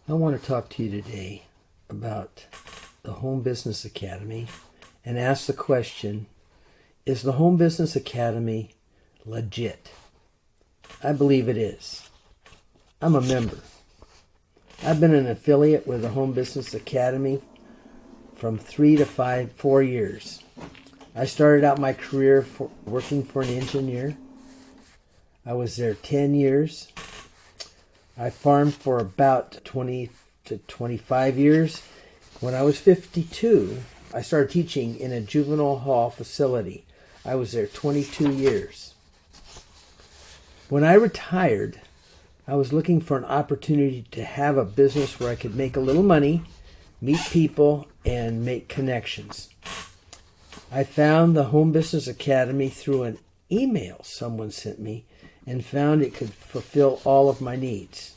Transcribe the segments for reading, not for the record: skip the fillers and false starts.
I want to talk to you today about the Home Business Academy and ask the question, is the Home Business Academy legit? I believe it is. I'm a member. I've been an affiliate with the Home Business Academy from 4 years. I started out my career working for an engineer. I was there 10 years. I farmed for about 20 to 25 years. When I was 52, I started teaching in a juvenile hall facility. I was there 22 years. When I retired, I was looking for an opportunity to have a business where I could make a little money, meet people, and make connections. I found the Home Business Academy through an email someone sent me and found it could fulfill all of my needs.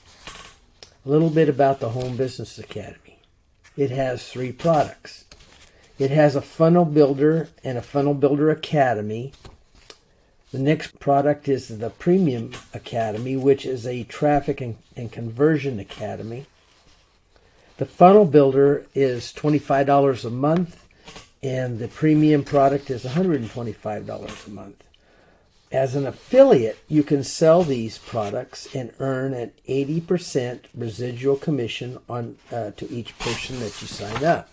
A little bit about the Home Business Academy. It has 3 products. It has a funnel builder and a funnel builder academy. The next product is the Premium Academy, which is a traffic and conversion academy. The funnel builder is $25 a month, and the premium product is $125 a month. As an affiliate, you can sell these products and earn an 80% residual commission on to each person that you sign up.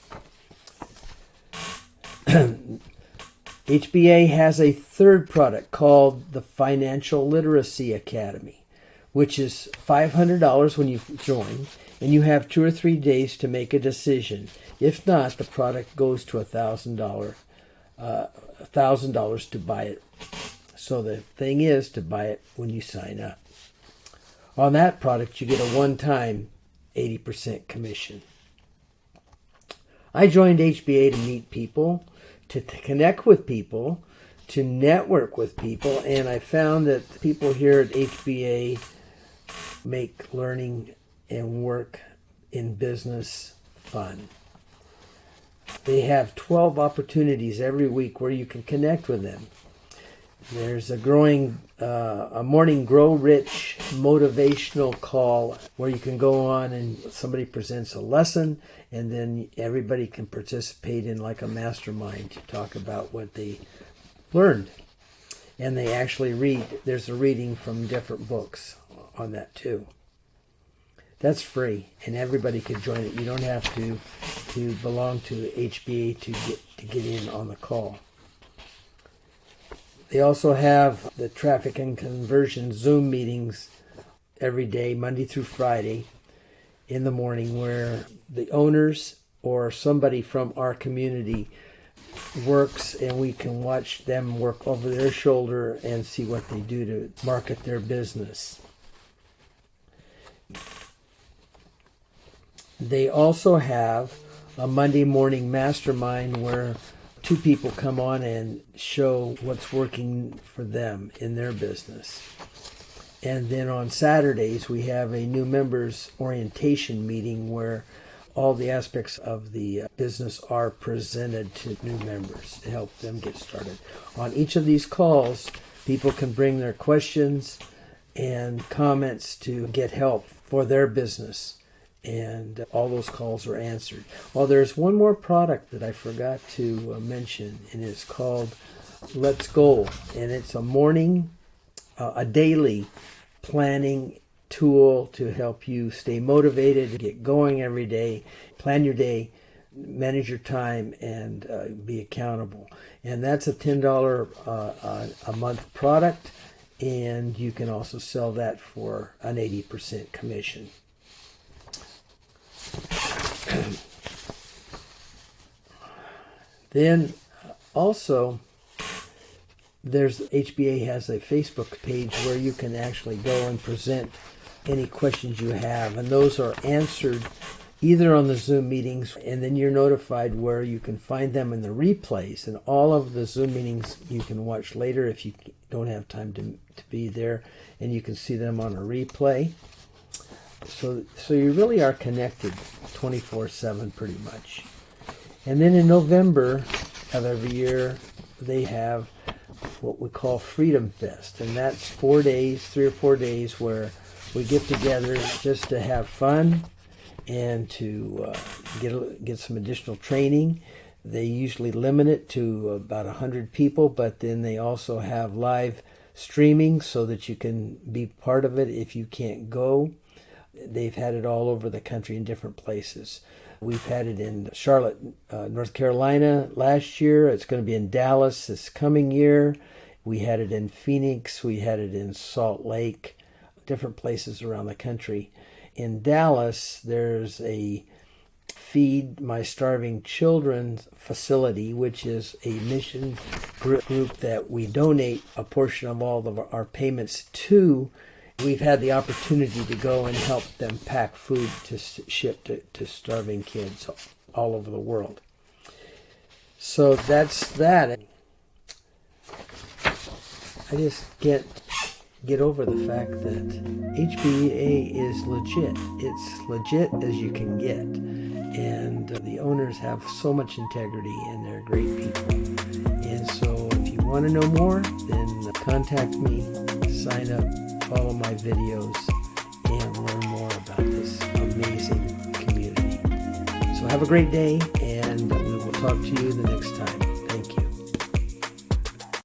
HBA has a third product called the Financial Literacy Academy, which is $500 when you join, and you have 2 or 3 days to make a decision. If not, the product goes to $1,000 to buy it. So the thing is to buy it when you sign up. On that product, you get a one-time 80% commission. I joined HBA to meet people, to connect with people, to network with people, and I found that people here at HBA make learning and work in business fun. They have 12 opportunities every week where you can connect with them. There's a morning Grow Rich motivational call where you can go on and somebody presents a lesson, and then everybody can participate in like a mastermind to talk about what they learned. And they actually read. There's a reading from different books on that too. That's free, and everybody can join it. You don't have to belong to HBA to get in on the call. They also have the traffic and conversion Zoom meetings every day, Monday through Friday in the morning, where the owners or somebody from our community works, and we can watch them work over their shoulder and see what they do to market their business. They also have a Monday morning mastermind where 2 people come on and show what's working for them in their business. And then on Saturdays, we have a new members orientation meeting where all the aspects of the business are presented to new members to help them get started. On each of these calls, people can bring their questions and comments to get help for their business. And all those calls are answered. Well, there's one more product that I forgot to mention, and it's called Let's Go. And it's a daily planning tool to help you stay motivated, get going every day, plan your day, manage your time, and be accountable. And that's a $10 a month product, and you can also sell that for an 80% commission. Then also, there's HBA has a Facebook page where you can actually go and present any questions you have, and those are answered either on the Zoom meetings, and then you're notified where you can find them in the replays. And all of the Zoom meetings you can watch later if you don't have time to be there, and you can see them on a replay. So you really are connected 24/7 pretty much. And then in November of every year, they have what we call Freedom Fest. And that's 4 days, 3 or 4 days, where we get together just to have fun and to get some additional training. They usually limit it to about 100 people, but then they also have live streaming so that you can be part of it if you can't go. They've had it all over the country in different places. We've had it in Charlotte, North Carolina last year. It's going to be in Dallas this coming year. We had it in Phoenix. We had it in Salt Lake, different places around the country. In Dallas, there's a Feed My Starving Children facility, which is a mission group that we donate a portion of all of our payments to. We've had the opportunity to go and help them pack food to ship to starving kids all over the world. So that's that. I just can't get over the fact that HBA is legit. It's legit as you can get. And the owners have so much integrity and they're great people. And so if you want to know more, then contact me, sign up, follow my videos, and learn more about this amazing community. So have a great day, and we will talk to you the next time.